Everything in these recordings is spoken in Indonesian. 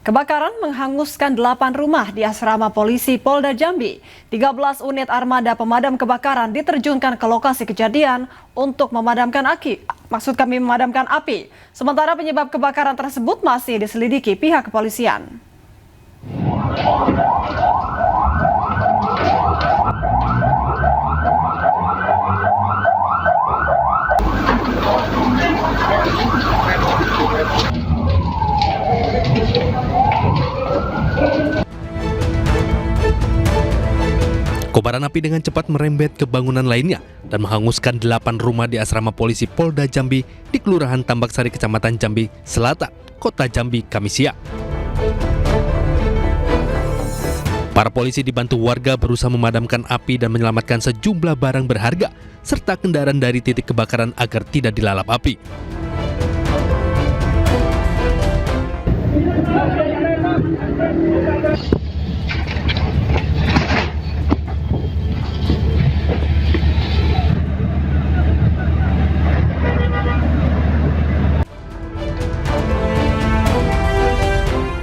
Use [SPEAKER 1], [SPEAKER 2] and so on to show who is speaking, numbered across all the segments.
[SPEAKER 1] Kebakaran menghanguskan 8 rumah di asrama polisi Polda Jambi. 13 unit armada pemadam kebakaran diterjunkan ke lokasi kejadian untuk memadamkan api. Sementara penyebab kebakaran tersebut masih diselidiki pihak kepolisian.
[SPEAKER 2] Kobaran api dengan cepat merembet ke bangunan lainnya dan menghanguskan 8 rumah di asrama polisi Polda Jambi di Kelurahan Tambak Sari, Kecamatan Jambi Selatan, Kota Jambi, Kamis siang. Para polisi dibantu warga berusaha memadamkan api dan menyelamatkan sejumlah barang berharga serta kendaraan dari titik kebakaran agar tidak dilalap api.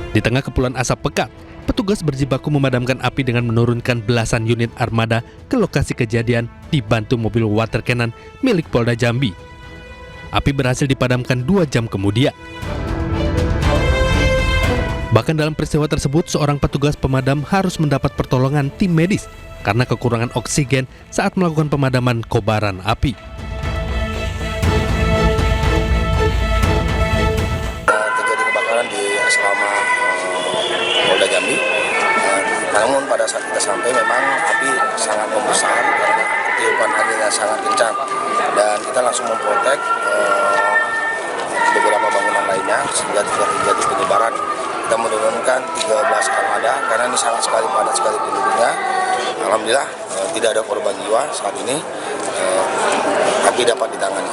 [SPEAKER 2] Di tengah kepulan asap pekat, petugas berjibaku memadamkan api dengan menurunkan belasan unit armada ke lokasi kejadian dibantu mobil water cannon milik Polda Jambi. Api berhasil dipadamkan 2 jam kemudian. Bahkan dalam peristiwa tersebut, seorang petugas pemadam harus mendapat pertolongan tim medis karena kekurangan oksigen saat melakukan pemadaman kobaran api.
[SPEAKER 3] Asrama Polda Jambi, namun pada saat kita sampai memang api sangat membesar karena tiupan anginnya sangat kencang dan kita langsung memprotek beberapa bangunan lainnya sehingga tidak terjadi penyebaran. Kita menurunkan 13 armada karena ini sangat sekali padat sekali penduduknya. Alhamdulillah tidak ada korban jiwa saat ini, api dapat ditangani.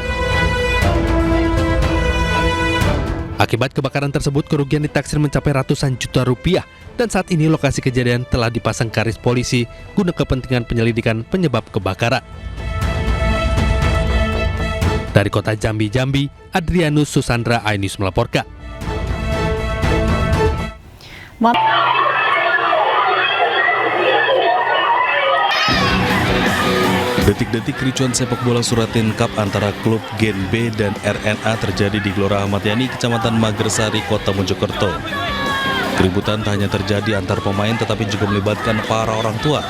[SPEAKER 2] Akibat kebakaran tersebut, kerugian ditaksir mencapai ratusan juta rupiah dan saat ini lokasi kejadian telah dipasang garis polisi guna kepentingan penyelidikan penyebab kebakaran. Dari Kota Jambi, Adrianus Susandra, iNews melaporkan.
[SPEAKER 4] Detik-detik kericuan sepak bola Suratin Cup antara klub Gen B dan RNA terjadi di Gelora Ahmad Yani, Kecamatan Magersari, Kota Mojokerto. Keributan tak hanya terjadi antar pemain tetapi juga melibatkan para orang tua.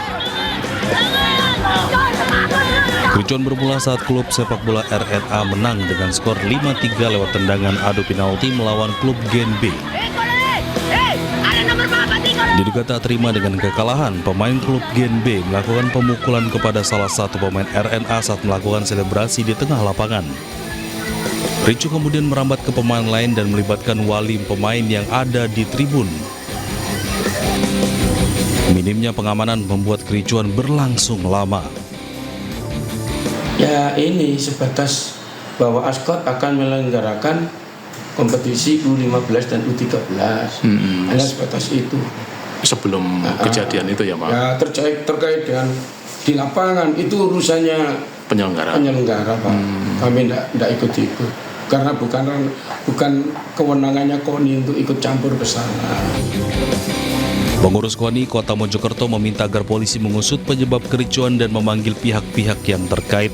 [SPEAKER 4] Kericuan bermula saat klub sepak bola RNA menang dengan skor 5-3 lewat tendangan adu penalti melawan klub Gen B. Diduga tak terima dengan kekalahan, pemain klub Gen B melakukan pemukulan kepada salah satu pemain RNA saat melakukan selebrasi di tengah lapangan. Ricu kemudian merambat ke pemain lain dan melibatkan wali pemain yang ada di tribun. Minimnya pengamanan membuat kericuan berlangsung lama.
[SPEAKER 5] Ya ini sebatas bahwa ASKOT akan melenggarakan kompetisi U15 dan U13. Hanya sebatas itu.
[SPEAKER 6] Sebelum kejadian itu ya Pak?
[SPEAKER 5] Ya terkait dengan di lapangan itu urusannya penyelenggara Pak. Kami tidak ikut-ikut karena bukan kewenangannya KONI untuk ikut campur ke sana.
[SPEAKER 4] Pengurus KONI Kota Mojokerto meminta agar polisi mengusut penyebab kericuan dan memanggil pihak-pihak yang terkait.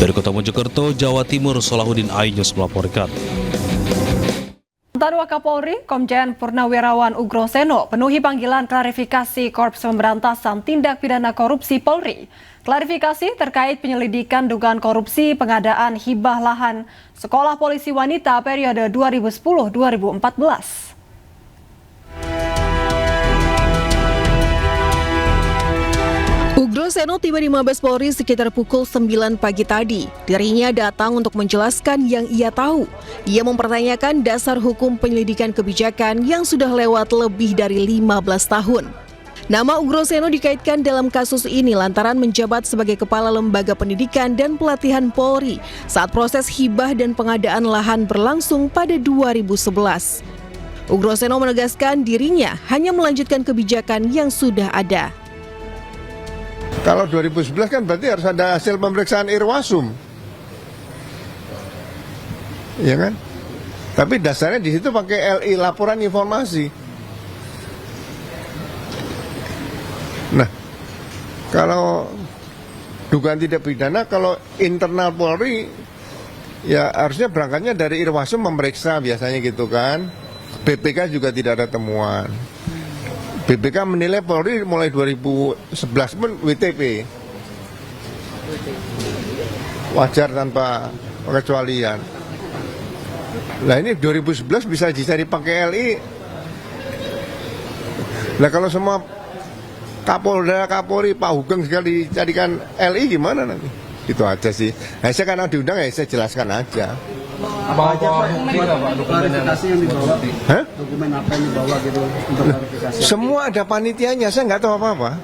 [SPEAKER 4] Dari Kota Mojokerto, Jawa Timur, Solahuddin, iNews melaporkan.
[SPEAKER 1] Mantan Wakapolri, Komjen Purnawirawan Ugroseno penuhi panggilan klarifikasi Korps Pemberantasan Tindak Pidana Korupsi Polri. Klarifikasi terkait penyelidikan dugaan korupsi pengadaan hibah lahan sekolah polisi wanita periode 2010-2014.
[SPEAKER 7] Ugroseno tiba di Mabes Polri sekitar pukul 9 pagi tadi. Dirinya datang untuk menjelaskan yang ia tahu. Ia mempertanyakan dasar hukum penyelidikan kebijakan yang sudah lewat lebih dari 15 tahun. Nama Ugroseno dikaitkan dalam kasus ini lantaran menjabat sebagai Kepala Lembaga Pendidikan dan Pelatihan Polri saat proses hibah dan pengadaan lahan berlangsung pada 2011. Ugroseno menegaskan dirinya hanya melanjutkan kebijakan yang sudah ada.
[SPEAKER 8] Kalau 2011 kan berarti harus ada hasil pemeriksaan Irwasum. Iya kan? Tapi dasarnya di situ pakai LI, laporan informasi. Nah, kalau dugaan tidak pidana, kalau internal Polri, ya harusnya berangkatnya dari Irwasum memeriksa biasanya gitu kan. BPK juga tidak ada temuan. BPK menilai Polri mulai 2011 pun WTP. Wajar tanpa pengecualian. Nah ini 2011 bisa dicari pakai LI. Nah kalau semua Kapolda, Kapolri, Pak Hugeng sekali dicarikan LI gimana nanti? Itu aja sih. Nah, saya karena diundang ya saya jelaskan aja.
[SPEAKER 9] Apa aja Pak klarifikasi yang dibawa?
[SPEAKER 8] Hah?
[SPEAKER 9] Dokumen apa yang dibawa gitu untuk klarifikasi?
[SPEAKER 8] Semua ada panitianya, saya nggak tahu apa-apa.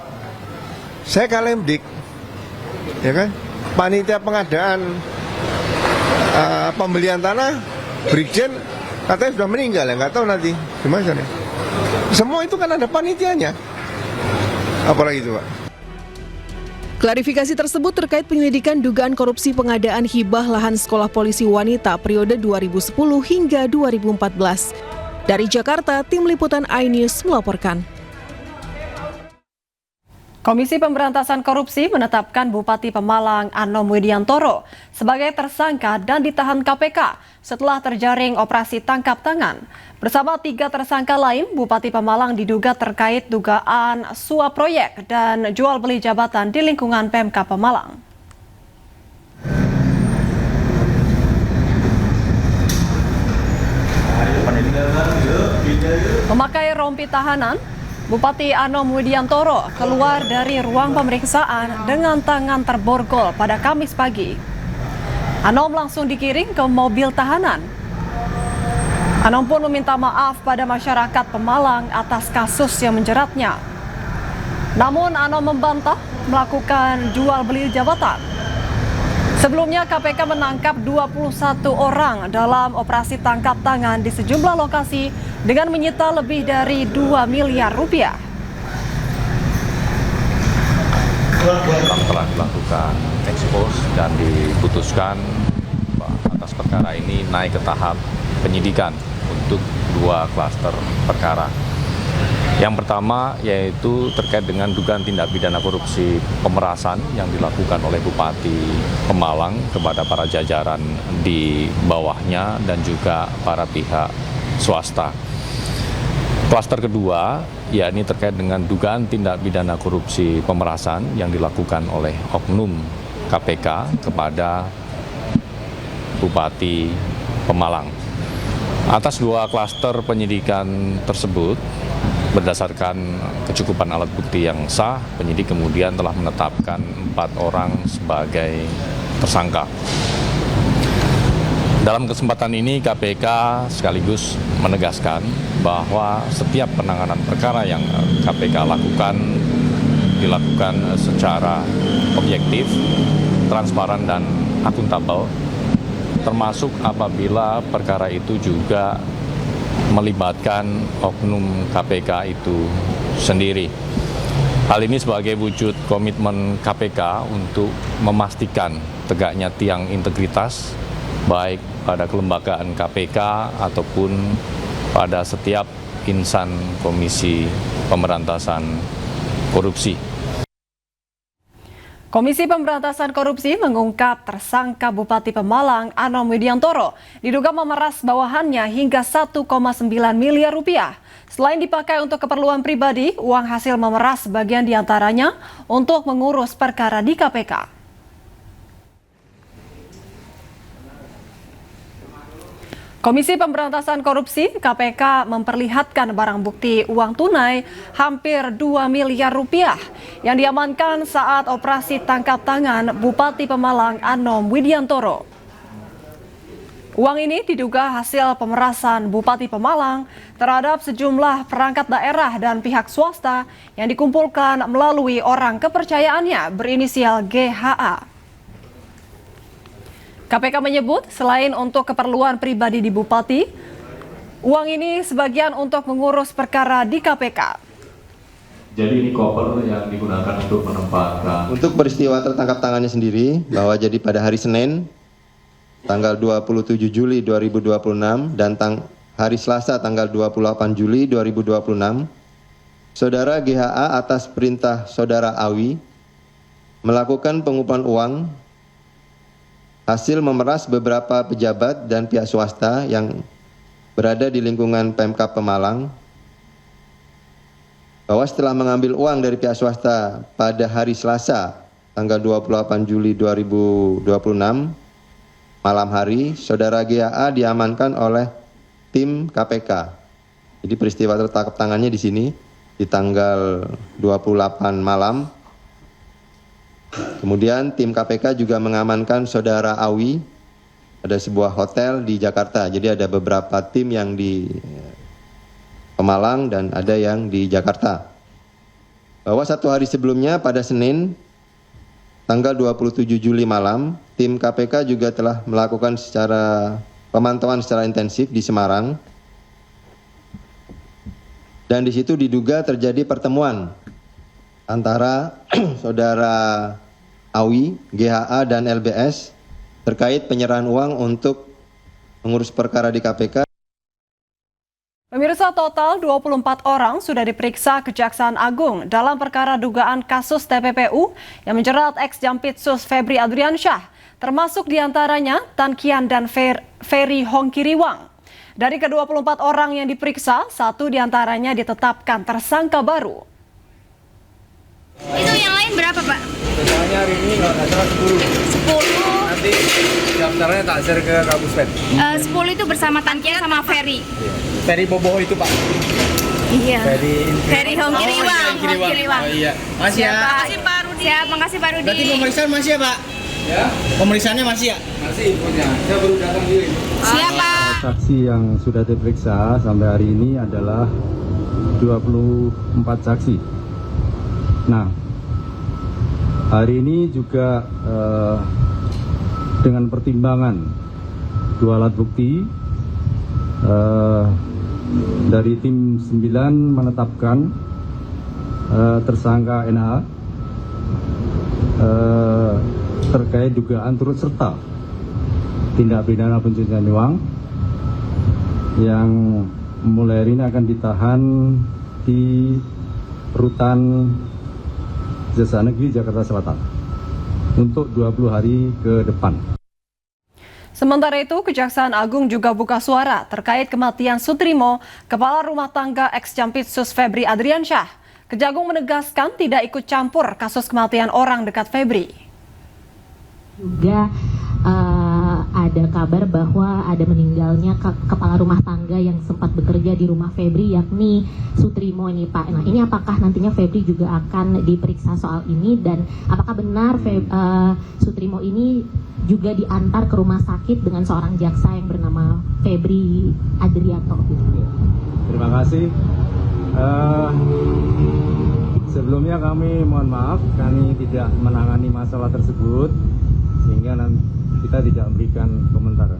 [SPEAKER 8] Saya Kalemdik, ya kan? Panitia pengadaan pembelian tanah, Brigjen katanya sudah meninggal ya, nggak tahu nanti gimana. Semua itu kan ada panitianya. Apalagi itu, Pak?
[SPEAKER 7] Klarifikasi tersebut terkait penyelidikan dugaan korupsi pengadaan hibah lahan sekolah polisi wanita periode 2010 hingga 2014. Dari Jakarta, Tim Liputan iNews melaporkan.
[SPEAKER 1] Komisi Pemberantasan Korupsi menetapkan Bupati Pemalang Anom Widiantoro sebagai tersangka dan ditahan KPK setelah terjaring operasi tangkap tangan. Bersama 3 tersangka lain, Bupati Pemalang diduga terkait dugaan suap proyek dan jual beli jabatan di lingkungan Pemkab Pemalang. Memakai rompi tahanan, Bupati Anom Widiantoro keluar dari ruang pemeriksaan dengan tangan terborgol pada Kamis pagi. Anom langsung dikirim ke mobil tahanan. Anom pun meminta maaf pada masyarakat Pemalang atas kasus yang menjeratnya. Namun Anom membantah melakukan jual beli jabatan. Sebelumnya KPK menangkap 21 orang dalam operasi tangkap tangan di sejumlah lokasi dengan menyita lebih dari 2 miliar rupiah.
[SPEAKER 10] Telah dilakukan ekspos dan diputuskan atas perkara ini naik ke tahap penyidikan untuk 2 klaster perkara. Yang pertama yaitu terkait dengan dugaan tindak pidana korupsi pemerasan yang dilakukan oleh Bupati Pemalang kepada para jajaran di bawahnya dan juga para pihak swasta. Klaster kedua yakni terkait dengan dugaan tindak pidana korupsi pemerasan yang dilakukan oleh oknum KPK kepada Bupati Pemalang. Atas 2 klaster penyidikan tersebut, berdasarkan kecukupan alat bukti yang sah, penyidik kemudian telah menetapkan 4 orang sebagai tersangka. Dalam kesempatan ini KPK sekaligus menegaskan bahwa setiap penanganan perkara yang KPK lakukan dilakukan secara objektif, transparan dan akuntabel, termasuk apabila perkara itu juga melibatkan oknum KPK itu sendiri. Hal ini sebagai wujud komitmen KPK untuk memastikan tegaknya tiang integritas baik pada kelembagaan KPK ataupun pada setiap insan Komisi Pemberantasan Korupsi.
[SPEAKER 1] Komisi Pemberantasan Korupsi mengungkap tersangka Bupati Pemalang Anom Widiantoro diduga memeras bawahannya hingga 1,9 miliar rupiah. Selain dipakai untuk keperluan pribadi, uang hasil memeras sebagian diantaranya untuk mengurus perkara di KPK. Komisi Pemberantasan Korupsi KPK memperlihatkan barang bukti uang tunai hampir 2 miliar rupiah yang diamankan saat operasi tangkap tangan Bupati Pemalang Anom Widiantoro. Uang ini diduga hasil pemerasan Bupati Pemalang terhadap sejumlah perangkat daerah dan pihak swasta yang dikumpulkan melalui orang kepercayaannya berinisial GHA. KPK menyebut selain untuk keperluan pribadi di Bupati, uang ini sebagian untuk mengurus perkara di KPK.
[SPEAKER 11] Jadi ini koper yang digunakan untuk menempatkan.
[SPEAKER 12] Untuk peristiwa tertangkap tangannya sendiri, bahwa jadi pada hari Senin tanggal 27 Juli 2026 dan hari Selasa tanggal 28 Juli 2026, Saudara GHA atas perintah Saudara Awi melakukan pengumpulan uang hasil memeras beberapa pejabat dan pihak swasta yang berada di lingkungan Pemkab Pemalang, bahwa setelah mengambil uang dari pihak swasta pada hari Selasa tanggal 28 Juli 2026 malam hari, Saudara GHA diamankan oleh tim KPK. Jadi peristiwa tertangkap tangannya di sini di tanggal 28 malam. Kemudian tim KPK juga mengamankan Saudara Awi pada sebuah hotel di Jakarta. Jadi ada beberapa tim yang di Pemalang dan ada yang di Jakarta. Bahwa satu hari sebelumnya pada Senin tanggal 27 Juli malam, tim KPK juga telah melakukan pemantauan secara intensif di Semarang. Dan di situ diduga terjadi pertemuan antara Saudara Awi, GHA dan LBS terkait penyerahan uang untuk mengurus perkara di KPK.
[SPEAKER 1] Pemirsa, total 24 orang sudah diperiksa Kejaksaan Agung dalam perkara dugaan kasus TPPU yang menjerat ex-Jampitsus Febri Adriansyah, termasuk diantaranya Tan Kian dan Ferry Hongkiriwang. Dari ke-24 orang yang diperiksa, 1 diantaranya ditetapkan tersangka baru.
[SPEAKER 13] Itu yang lain berapa, Pak?
[SPEAKER 9] Totalnya hari ini nggak salah 10. 10. Nanti daftarnya tak share ke Kapus Pen.
[SPEAKER 13] 10 itu bersama Tan Kian sama Ferry.
[SPEAKER 9] Ferry Boboho itu, Pak.
[SPEAKER 13] Iya.
[SPEAKER 9] Ferry
[SPEAKER 13] Hongkiriwang.
[SPEAKER 9] Oh iya. Masih ya.
[SPEAKER 13] Makasih Pak Rudi. Siap, makasih Pak Rudi.
[SPEAKER 9] Berarti pemeriksaan masih ya, Pak? Ya. Pemeriksaannya masih ya? Masih infonya. Saya baru datang diri.
[SPEAKER 13] Siap, Pak.
[SPEAKER 14] Saksi yang sudah diperiksa sampai hari ini adalah 24 saksi. Nah, hari ini juga dengan pertimbangan 2 alat bukti, dari tim 9 menetapkan tersangka NH terkait dugaan turut serta tindak pidana pencucian uang yang mulai hari ini akan ditahan di Rutan Jasa Negeri Jakarta Selatan untuk 20 hari ke depan.
[SPEAKER 1] Sementara itu, Kejaksaan Agung juga buka suara terkait kematian Sutrimo, kepala rumah tangga ex-Jampitsus Febri Adriansyah. Kejagung menegaskan tidak ikut campur kasus kematian orang dekat Febri.
[SPEAKER 15] Juga ada kabar bahwa ada meninggalnya kepala rumah tangga yang sempat bekerja di rumah Febri, yakni Sutrimo ini, Pak. Nah, ini apakah nantinya Febri juga akan diperiksa soal ini, dan apakah benar Sutrimo ini juga diantar ke rumah sakit dengan seorang jaksa yang bernama Febri Adrianto?
[SPEAKER 14] Terima kasih. Sebelumnya kami mohon maaf, kami tidak menangani masalah tersebut, sehingga kita tidak memberikan komentar.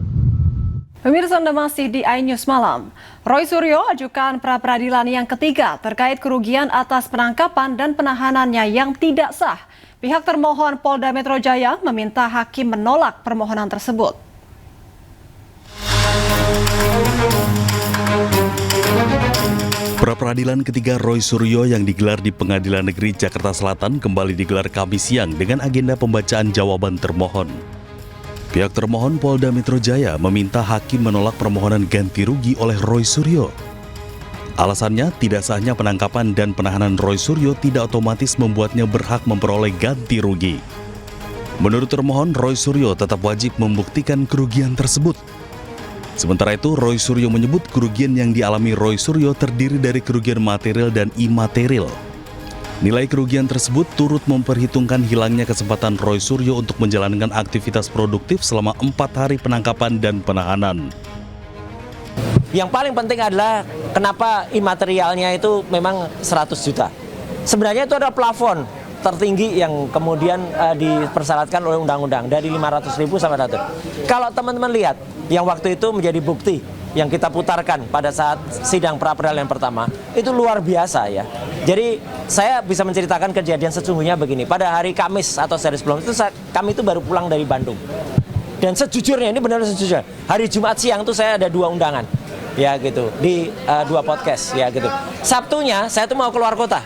[SPEAKER 1] Pemirsa, Anda masih di iNews Malam. Roy Suryo ajukan pra-peradilan yang ketiga terkait kerugian atas penangkapan dan penahanannya yang tidak sah. Pihak termohon Polda Metro Jaya meminta hakim menolak permohonan tersebut.
[SPEAKER 4] Pra-peradilan ketiga Roy Suryo yang digelar di Pengadilan Negeri Jakarta Selatan kembali digelar Kamis siang dengan agenda pembacaan jawaban termohon. Pihak termohon Polda Metro Jaya meminta hakim menolak permohonan ganti rugi oleh Roy Suryo. Alasannya, tidak sahnya penangkapan dan penahanan Roy Suryo tidak otomatis membuatnya berhak memperoleh ganti rugi. Menurut termohon, Roy Suryo tetap wajib membuktikan kerugian tersebut. Sementara itu, Roy Suryo menyebut kerugian yang dialami Roy Suryo terdiri dari kerugian material dan imaterial. Nilai kerugian tersebut turut memperhitungkan hilangnya kesempatan Roy Suryo untuk menjalankan aktivitas produktif selama 4 hari penangkapan dan penahanan.
[SPEAKER 16] Yang paling penting adalah kenapa imaterialnya itu memang 100 juta. Sebenarnya itu ada plafon tertinggi yang kemudian dipersyaratkan oleh undang-undang dari 500.000 sampai 100. Kalau teman-teman lihat yang waktu itu menjadi bukti yang kita putarkan pada saat sidang pra-peradilan yang pertama, itu luar biasa ya. Jadi saya bisa menceritakan kejadian sesungguhnya begini. Pada hari Kamis atau sehari sebelum itu kami itu baru pulang dari Bandung. Dan sejujurnya, ini benar sejujurnya, hari Jumat siang tuh saya ada 2 undangan, ya gitu, di 2 podcast, ya gitu. Sabtunya saya tuh mau keluar kota,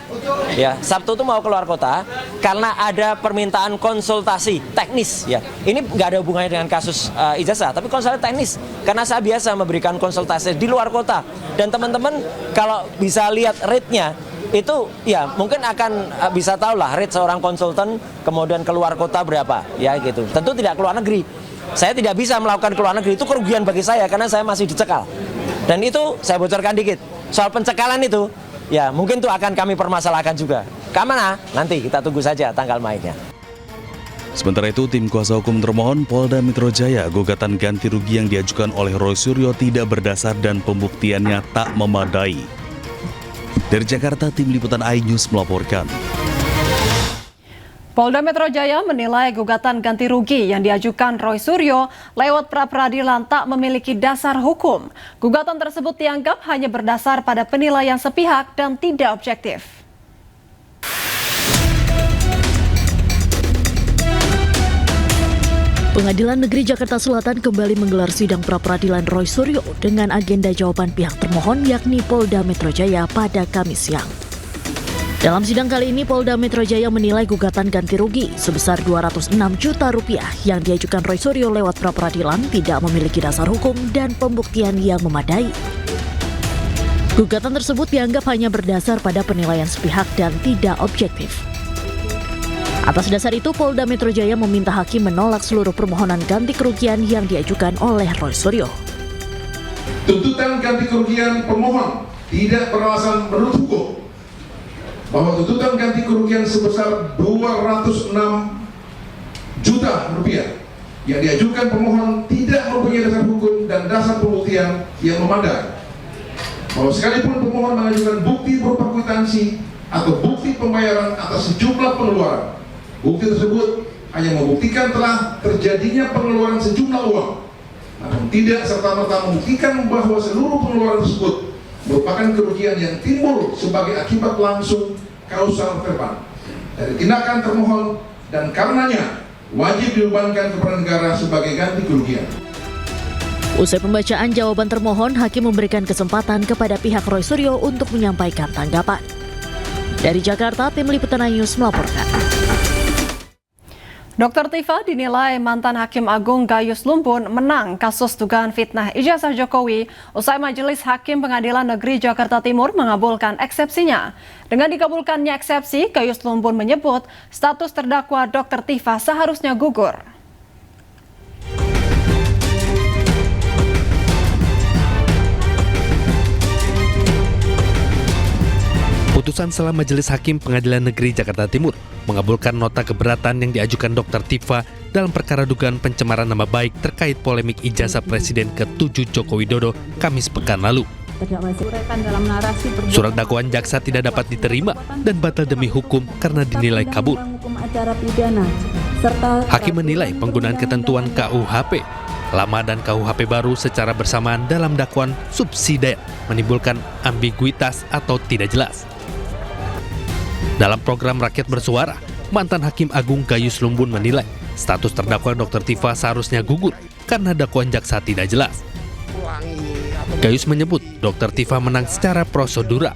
[SPEAKER 16] ya. Sabtu tuh mau keluar kota karena ada permintaan konsultasi teknis, ya. Ini nggak ada hubungannya dengan kasus ijazah, tapi konsultasi teknis. Karena saya biasa memberikan konsultasi di luar kota. Dan teman-teman kalau bisa lihat rate-nya, itu ya mungkin akan bisa tahu lah rate seorang konsultan kemudian keluar kota berapa, ya gitu. Tentu tidak keluar negeri. Saya tidak bisa melakukan keluar negeri, itu kerugian bagi saya karena saya masih dicekal. Dan itu saya bocorkan dikit. Soal pencekalan itu, ya mungkin itu akan kami permasalahkan juga. Kemana? Nanti kita tunggu saja tanggal mainnya.
[SPEAKER 4] Sementara itu, tim kuasa hukum termohon Polda Metro Jaya gugatan ganti rugi yang diajukan oleh Roy Suryo tidak berdasar dan pembuktiannya tak memadai. Dari Jakarta, tim liputan iNews melaporkan.
[SPEAKER 1] Polda Metro Jaya menilai gugatan ganti rugi yang diajukan Roy Suryo lewat pra-peradilan tak memiliki dasar hukum. Gugatan tersebut dianggap hanya berdasar pada penilaian sepihak dan tidak objektif.
[SPEAKER 17] Pengadilan Negeri Jakarta Selatan kembali menggelar sidang pra-peradilan Roy Suryo dengan agenda jawaban pihak termohon yakni Polda Metro Jaya pada Kamis siang. Dalam sidang kali ini, Polda Metro Jaya menilai gugatan ganti rugi sebesar 206 juta rupiah yang diajukan Roy Suryo lewat pra-peradilan tidak memiliki dasar hukum dan pembuktian yang memadai. Gugatan tersebut dianggap hanya berdasar pada penilaian sepihak dan tidak objektif. Atas dasar itu, Polda Metro Jaya meminta hakim menolak seluruh permohonan ganti kerugian yang diajukan oleh Roy Suryo.
[SPEAKER 18] Tuntutan ganti kerugian pemohon tidak beralasan menurut hukum bahwa tuntutan ganti kerugian sebesar 206 juta rupiah yang diajukan pemohon tidak mempunyai dasar hukum dan dasar pembuktian yang memadai. Bahwa sekalipun pemohon mengajukan bukti berupa kwitansi atau bukti pembayaran atas sejumlah pengeluaran, bukti tersebut hanya membuktikan telah terjadinya pengeluaran sejumlah uang, namun tidak serta-merta membuktikan bahwa seluruh pengeluaran tersebut merupakan kerugian yang timbul sebagai akibat langsung kausal verbal dari tindakan termohon dan karenanya wajib dibebankan kepada negara sebagai ganti kerugian.
[SPEAKER 17] Usai pembacaan jawaban termohon, hakim memberikan kesempatan kepada pihak Roy Suryo untuk menyampaikan tanggapan. Dari Jakarta, tim liputan iNews melaporkan.
[SPEAKER 1] Dr. Tifa dinilai mantan Hakim Agung Gayus Lumbun menang kasus dugaan fitnah ijazah Jokowi usai Majelis Hakim Pengadilan Negeri Jakarta Timur mengabulkan eksepsinya. Dengan dikabulkannya eksepsi, Gayus Lumbun menyebut status terdakwa Dr. Tifa seharusnya gugur.
[SPEAKER 2] Putusan setelah Majelis Hakim Pengadilan Negeri Jakarta Timur mengabulkan nota keberatan yang diajukan Dr. Tifa dalam perkara dugaan pencemaran nama baik terkait polemik ijazah Presiden ke-7 Joko Widodo Kamis pekan lalu. Surat dakwaan jaksa tidak dapat diterima dan batal demi hukum karena dinilai kabur. Hakim menilai penggunaan ketentuan KUHP lama dan KUHP baru secara bersamaan dalam dakwaan subsidiar menimbulkan ambiguitas atau tidak jelas. Dalam program Rakyat Bersuara, mantan Hakim Agung Gayus Lumbun menilai status terdakwa Dr. Tifa seharusnya gugur karena dakwaan jaksa tidak jelas. Gayus menyebut Dr. Tifa menang secara prosedural.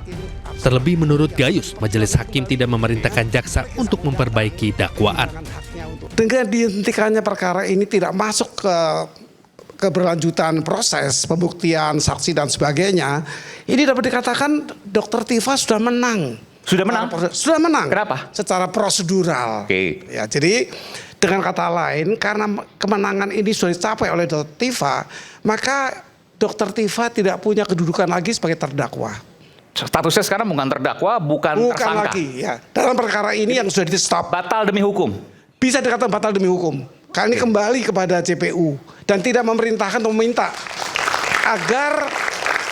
[SPEAKER 2] Terlebih menurut Gayus, Majelis Hakim tidak memerintahkan jaksa untuk memperbaiki dakwaan.
[SPEAKER 19] Dengan dihentikannya perkara ini tidak masuk ke keberlanjutan proses pembuktian saksi dan sebagainya, ini dapat dikatakan Dr. Tifa sudah menang.
[SPEAKER 20] Sudah menang?
[SPEAKER 19] Sudah menang.
[SPEAKER 20] Kenapa?
[SPEAKER 19] Secara prosedural.
[SPEAKER 20] Oke.
[SPEAKER 19] Ya, jadi dengan kata lain, karena kemenangan ini sudah dicapai oleh Dr. Tifa, maka Dr. Tifa tidak punya kedudukan lagi sebagai terdakwa.
[SPEAKER 20] Statusnya sekarang bukan terdakwa, bukan tersangka.
[SPEAKER 19] Lagi, ya. Dalam perkara ini yang sudah di-stop.
[SPEAKER 20] Batal demi hukum?
[SPEAKER 19] Bisa dikatakan batal demi hukum. Karena ini kembali kepada JPU dan tidak memerintahkan atau meminta agar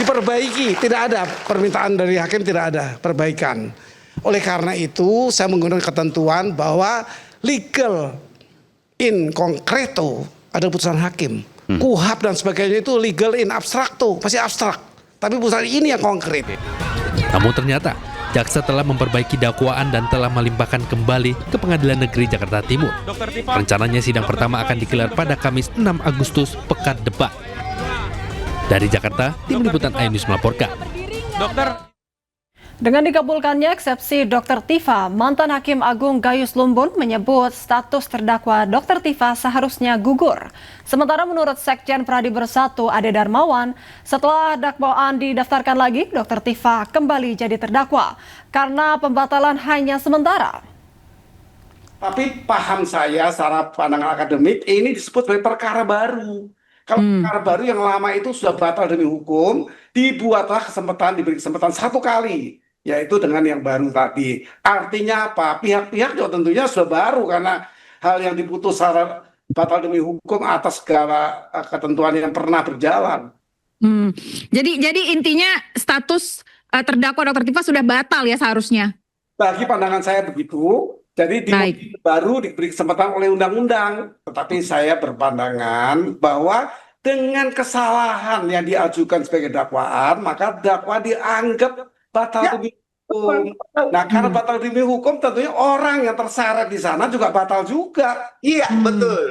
[SPEAKER 19] diperbaiki. Tidak ada permintaan dari hakim, tidak ada perbaikan. Oleh karena itu, saya menggunakan ketentuan bahwa legal in concreto ada putusan hakim. KUHAP dan sebagainya itu legal in abstracto, masih abstrak. Tapi putusan ini yang konkret.
[SPEAKER 2] Namun ternyata jaksa telah memperbaiki dakwaan dan telah melimpahkan kembali ke Pengadilan Negeri Jakarta Timur. Rencananya sidang pertama akan digelar pada Kamis 6 Agustus pekan depan. Dari Jakarta, Tim Liputan iNews melaporkan.
[SPEAKER 1] Dengan dikabulkannya eksepsi Dr. Tifa, mantan Hakim Agung Gayus Lumbun menyebut status terdakwa Dr. Tifa seharusnya gugur. Sementara menurut Sekjen Pradi Bersatu Ade Darmawan, setelah dakwaan didaftarkan lagi, Dr. Tifa kembali jadi terdakwa karena pembatalan hanya sementara.
[SPEAKER 19] Tapi paham saya secara pandangan akademik ini disebut sebagai perkara baru. Kalau perkara baru yang lama itu sudah batal demi hukum, dibuatlah diberi kesempatan satu kali, yaitu dengan yang baru tadi. Artinya apa? Pihak-pihak juga tentunya sudah baru karena hal yang diputus secara batal demi hukum atas segala ketentuan yang pernah berjalan.
[SPEAKER 13] Jadi intinya status terdakwa Dr. Tifa sudah batal ya seharusnya?
[SPEAKER 19] Bagi pandangan saya begitu. Jadi baru diberi kesempatan oleh undang-undang. Tetapi saya berpandangan bahwa dengan kesalahan yang diajukan sebagai dakwaan, maka dakwaan dianggap batal demi hukum. Nah, karena batal demi hukum, tentunya orang yang terseret di sana juga batal juga.
[SPEAKER 21] Iya,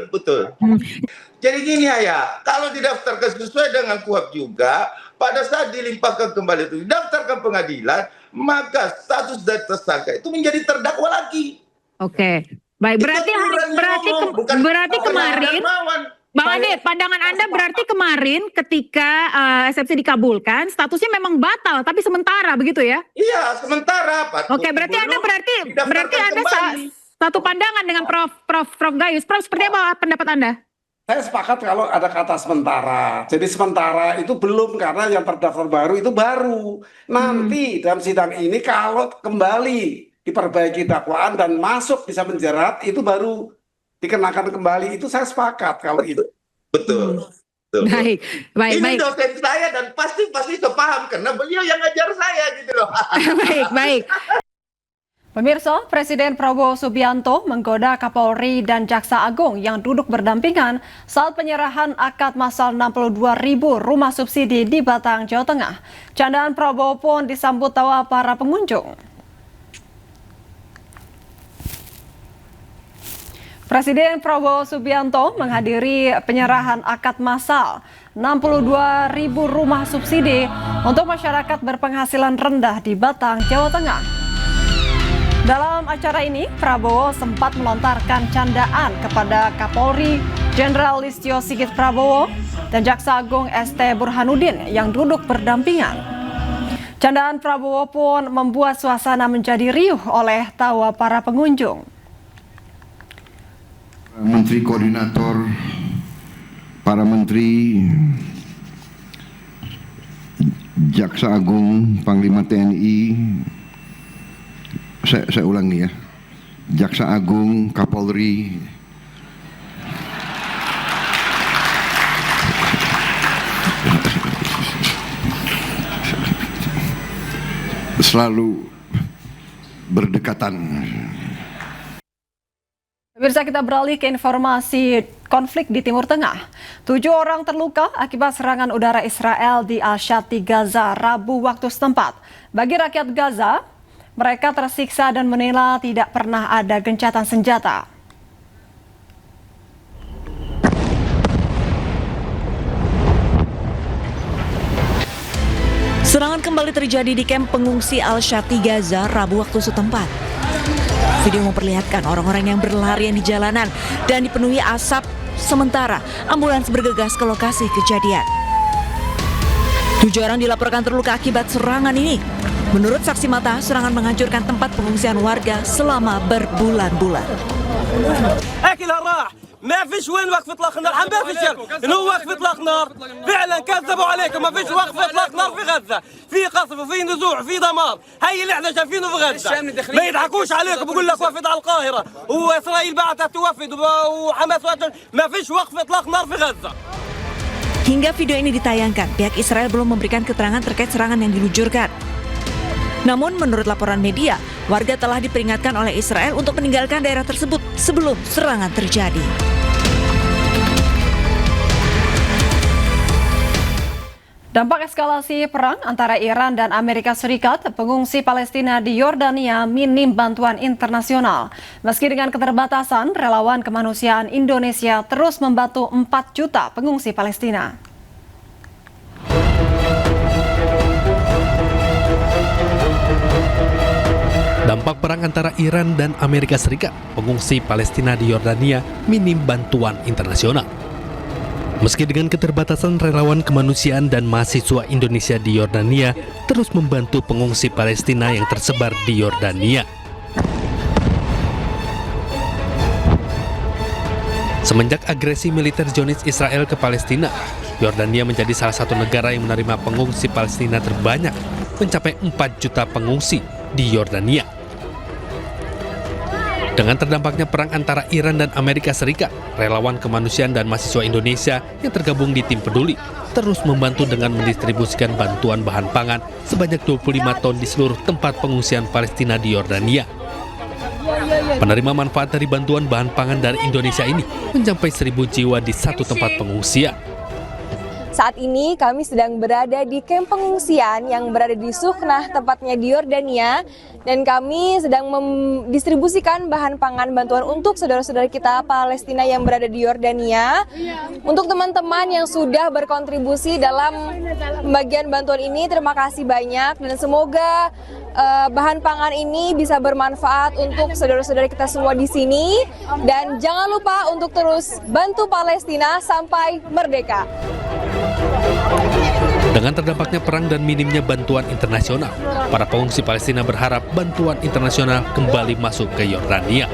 [SPEAKER 21] betul. Jadi gini ya, kalau didaftarkan sesuai dengan KUHP juga, pada saat dilimpahkan kembali itu didaftarkan pengadilan, maka status dari tersangka itu menjadi terdakwa lagi.
[SPEAKER 13] Oke, baik. Berarti kemarin, Bang Ade, pandangan Anda berarti kemarin ketika eksepsi dikabulkan, statusnya memang batal, tapi sementara begitu ya?
[SPEAKER 21] Iya, sementara.
[SPEAKER 13] Oke, berarti Anda satu pandangan dengan Prof Gayus. Prof, seperti apa pendapat Anda?
[SPEAKER 19] Saya sepakat kalau ada kata sementara. Jadi sementara itu belum karena yang terdaftar baru itu baru. Nanti dalam sidang ini kalau kembali diperbaiki dakwaan dan masuk bisa menjerat itu baru dikenakan kembali. Itu saya sepakat kalau itu.
[SPEAKER 21] Betul.
[SPEAKER 13] Baik.
[SPEAKER 21] Ini dosen saya dan pasti paham karena beliau yang ngajar saya gitu loh.
[SPEAKER 13] Baik.
[SPEAKER 1] Pemirsa, Presiden Prabowo Subianto menggoda Kapolri dan Jaksa Agung yang duduk berdampingan saat penyerahan akad massal 62.000 rumah subsidi di Batang, Jawa Tengah. Candaan Prabowo pun disambut tawa para pengunjung. Presiden Prabowo Subianto menghadiri penyerahan akad massal 62.000 rumah subsidi untuk masyarakat berpenghasilan rendah di Batang, Jawa Tengah. Dalam acara ini, Prabowo sempat melontarkan candaan kepada Kapolri Jenderal Listio Sigit Prabowo dan Jaksa Agung ST Burhanuddin yang duduk berdampingan. Candaan Prabowo pun membuat suasana menjadi riuh oleh tawa para pengunjung.
[SPEAKER 22] Menteri Koordinator, para Menteri, Jaksa Agung, Panglima TNI, saya ulangi ya, Jaksa Agung, Kapolri, selalu berdekatan.
[SPEAKER 1] Pemirsa, kita beralih ke informasi konflik di Timur Tengah. 7 orang terluka akibat serangan udara Israel di Al-Shati, Gaza, Rabu waktu setempat. Bagi rakyat Gaza, mereka tersiksa dan menilai tidak pernah ada gencatan senjata.
[SPEAKER 23] Serangan kembali terjadi di kamp pengungsi Al-Shati, Gaza, Rabu waktu setempat. Video memperlihatkan orang-orang yang berlarian di jalanan dan dipenuhi asap, sementara ambulans bergegas ke lokasi kejadian. 7 orang dilaporkan terluka akibat serangan ini. Menurut saksi mata, serangan menghancurkan tempat pengungsian warga selama berbulan-bulan.
[SPEAKER 24] ما فيش وين وقف اطلاق النار عم بفشل انه وقف اطلاق نار فعلا كذبوا عليكم ما فيش وقف اطلاق نار في غزه في قصف وفي نزوع في دمار هي اللي احنا شايفينه في غزه ما يضحكوش عليكم بقول لك وفد على القاهره واسرائيل بعثت توفد وحماس ما فيش وقف اطلاق نار في غزه.
[SPEAKER 23] Hingga video ini ditayangkan, pihak Israel belum memberikan keterangan terkait serangan yang diluncurkan. Namun menurut laporan media, warga telah diperingatkan oleh Israel untuk meninggalkan daerah tersebut sebelum serangan terjadi.
[SPEAKER 1] Dampak eskalasi perang antara Iran dan Amerika Serikat, pengungsi Palestina di Yordania minim bantuan internasional. Meski dengan keterbatasan, relawan kemanusiaan Indonesia terus membantu 4 juta pengungsi Palestina.
[SPEAKER 2] Dampak perang antara Iran dan Amerika Serikat, pengungsi Palestina di Yordania minim bantuan internasional. Meski dengan keterbatasan, relawan kemanusiaan dan mahasiswa Indonesia di Yordania terus membantu pengungsi Palestina yang tersebar di Yordania. Semenjak agresi militer Zionis Israel ke Palestina, Yordania menjadi salah satu negara yang menerima pengungsi Palestina terbanyak, mencapai 4 juta pengungsi di Yordania. Dengan terdampaknya perang antara Iran dan Amerika Serikat, relawan kemanusiaan dan mahasiswa Indonesia yang tergabung di Tim Peduli terus membantu dengan mendistribusikan bantuan bahan pangan sebanyak 25 ton di seluruh tempat pengungsian Palestina di Yordania. Penerima manfaat dari bantuan bahan pangan dari Indonesia ini mencapai 1.000 jiwa di satu tempat pengungsian.
[SPEAKER 3] Saat ini kami sedang berada di kamp pengungsian yang berada di Suknah, tepatnya di Yordania, dan kami sedang mendistribusikan bahan pangan bantuan untuk saudara-saudara kita Palestina yang berada di Yordania. Untuk teman-teman yang sudah berkontribusi dalam pembagian bantuan ini, terima kasih banyak dan semoga bahan pangan ini bisa bermanfaat untuk saudara-saudara kita semua di sini, dan jangan lupa untuk terus bantu Palestina sampai merdeka.
[SPEAKER 2] Dengan terdampaknya perang dan minimnya bantuan internasional, para pengungsi Palestina berharap bantuan internasional kembali masuk ke Yordania.